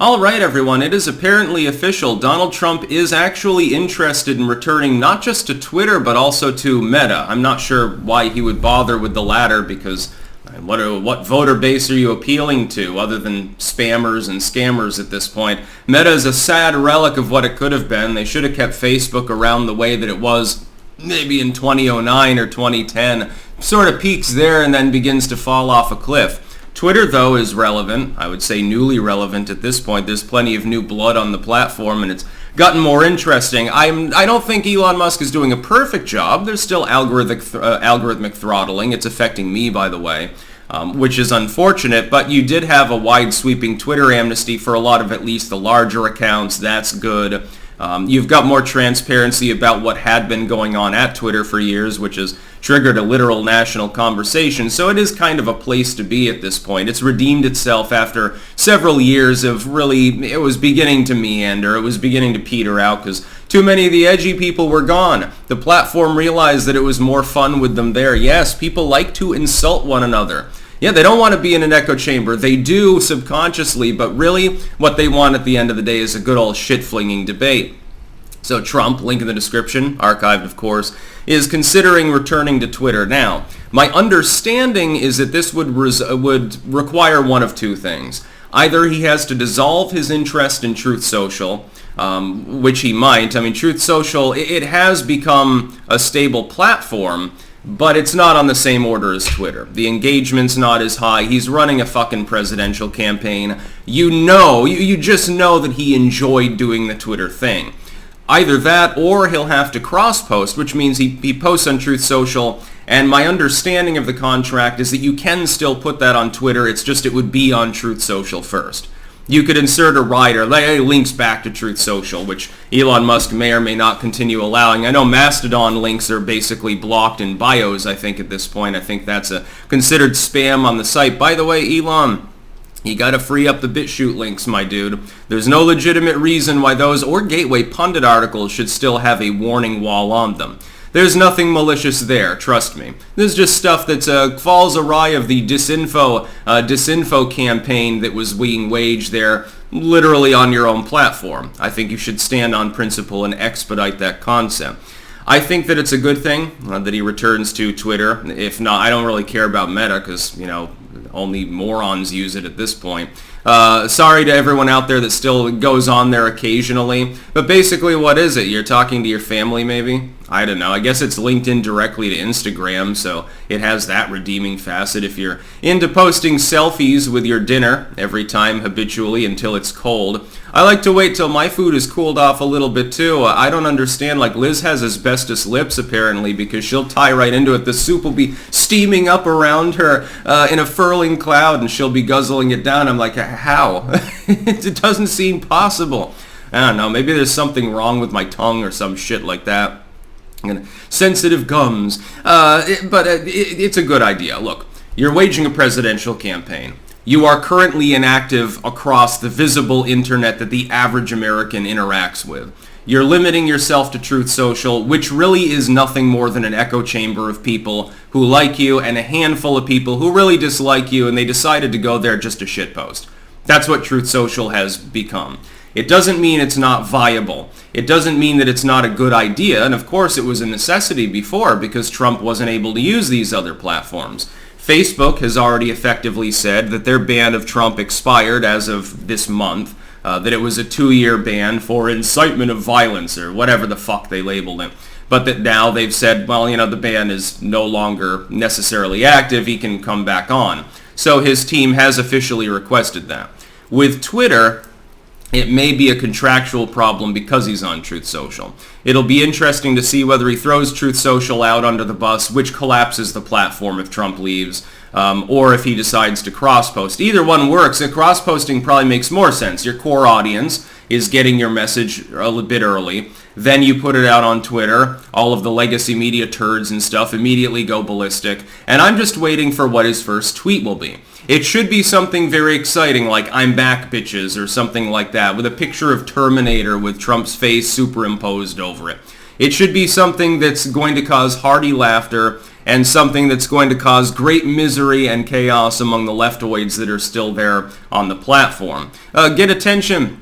All right, everyone, it is apparently official. Donald Trump is actually interested in returning not just to Twitter, but also to Meta. I'm not sure why he would bother with the latter because what voter base are you appealing to other than spammers and scammers at this point? Meta is a sad relic of what it could have been. They should have kept Facebook around the way that it was maybe in 2009 or 2010. Sort of peaks there and then begins to fall off a cliff. Twitter, though, is relevant. I would say newly relevant at this point. There's plenty of new blood on the platform, and it's gotten more interesting. I don't think Elon Musk is doing a perfect job. There's still algorithmic throttling. It's affecting me, by the way, which is unfortunate. But you did have a wide sweeping Twitter amnesty for a lot of at least the larger accounts. That's good. You've got more transparency about what had been going on at Twitter for years, which has triggered a literal national conversation. So it is kind of a place to be at this point. It's redeemed itself after several years of really, it was beginning to meander. It was beginning to peter out because too many of the edgy people were gone. The platform realized that it was more fun with them there. Yes, people like to insult one another. Yeah, they don't want to be in an echo chamber. They do subconsciously, but really what they want at the end of the day is a good old shit-flinging debate. So Trump, link in the description, archived of course, is considering returning to Twitter. Now, my understanding is that this would require one of two things. Either he has to dissolve his interest in Truth Social, which he might. I mean, Truth Social, it has become a stable platform, but it's not on the same order as Twitter. The engagement's not as high. He's running a fucking presidential campaign. You just know that he enjoyed doing the Twitter thing. Either that or he'll have to cross-post, which means he posts on Truth Social, and my understanding of the contract is that you can still put that on Twitter, it's just it would be on Truth Social first. You could insert a rider, like links back to Truth Social, which Elon Musk may or may not continue allowing. I know Mastodon links are basically blocked in bios, I think, at this point. I think that's considered spam on the site. By the way, Elon, you gotta free up the BitChute links, my dude. There's no legitimate reason why those or Gateway Pundit articles should still have a warning wall on them. There's nothing malicious there, trust me. This is just stuff that falls awry of the disinfo campaign that was being waged there, literally on your own platform. I think you should stand on principle and expedite that concept. I think that it's a good thing that he returns to Twitter. If not, I don't really care about Meta because, only morons use it at this point. Sorry to everyone out there that still goes on there occasionally. But basically, what is it? You're talking to your family, maybe? I don't know. I guess it's linked in directly to Instagram, so it has that redeeming facet. If you're into posting selfies with your dinner every time habitually until it's cold, I like to wait till my food is cooled off a little bit too. I don't understand. Like Liz has asbestos lips apparently because she'll tie right into it. The soup will be steaming up around her in a furling cloud and she'll be guzzling it down. I'm like, how? It doesn't seem possible. I don't know. Maybe there's something wrong with my tongue or some shit like that. Sensitive gums. But it's a good idea. Look, you're waging a presidential campaign. You are currently inactive across the visible internet that the average American interacts with. You're limiting yourself to Truth Social, which really is nothing more than an echo chamber of people who like you and a handful of people who really dislike you, and they decided to go there just to shitpost. That's what Truth Social has become. It doesn't mean it's not viable. It doesn't mean that it's not a good idea, and of course it was a necessity before because Trump wasn't able to use these other platforms. Facebook has already effectively said that their ban of Trump expired as of this month, that it was a 2-year ban for incitement of violence or whatever the fuck they labeled it. But that now they've said, well, the ban is no longer necessarily active, he can come back on. So his team has officially requested that. With Twitter, it may be a contractual problem because he's on Truth Social. It'll be interesting to see whether he throws Truth Social out under the bus, which collapses the platform if Trump leaves, or if he decides to cross-post. Either one works, and cross-posting probably makes more sense. Your core audience is getting your message a little bit early. Then you put it out on Twitter. All of the legacy media turds and stuff immediately go ballistic. And I'm just waiting for what his first tweet will be. It should be something very exciting like "I'm back, bitches" or something like that with a picture of Terminator with Trump's face superimposed over it. It should be something that's going to cause hearty laughter and something that's going to cause great misery and chaos among the leftoids that are still there on the platform. Get attention.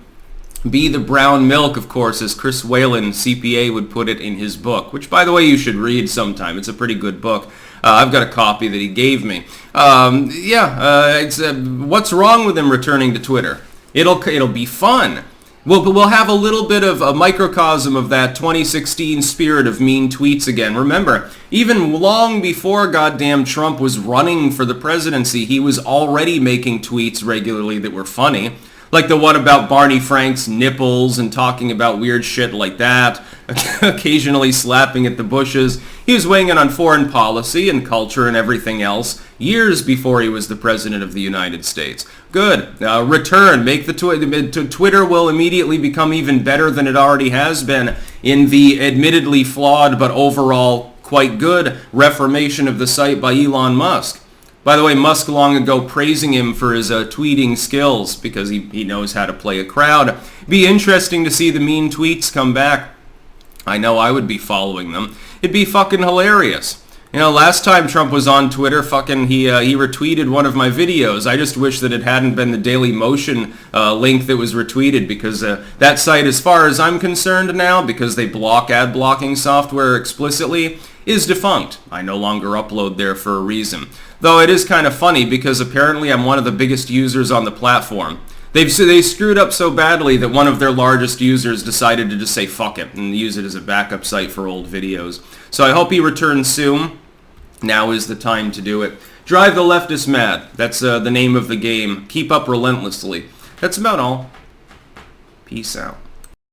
Be the brown milk, of course, as Chris Whalen, CPA, would put it in his book, which, by the way, you should read sometime. It's a pretty good book. I've got a copy that he gave me. What's wrong with him returning to Twitter? It'll be fun. We'll have a little bit of a microcosm of that 2016 spirit of mean tweets again. Remember, even long before goddamn Trump was running for the presidency, he was already making tweets regularly that were funny. Like the one about Barney Frank's nipples and talking about weird shit like that, occasionally slapping at the bushes. He was weighing in on foreign policy and culture and everything else years before he was the president of the United States. Good. Return. Make the Twitter will immediately become even better than it already has been in the admittedly flawed but overall quite good reformation of the site by Elon Musk. By the way, Musk long ago praising him for his tweeting skills because he knows how to play a crowd. Be interesting to see the mean tweets come back. I know I would be following them. It'd be fucking hilarious. You know, last time Trump was on Twitter, he retweeted one of my videos. I just wish that it hadn't been the Daily Motion link that was retweeted, because that site, as far as I'm concerned now, because they block ad blocking software explicitly, is defunct. I no longer upload there for a reason. Though it is kind of funny because apparently I'm one of the biggest users on the platform. They screwed up so badly that one of their largest users decided to just say fuck it and use it as a backup site for old videos. So I hope he returns soon. Now is the time to do it. Drive the leftists mad. That's the name of the game. Keep up relentlessly. That's about all. Peace out.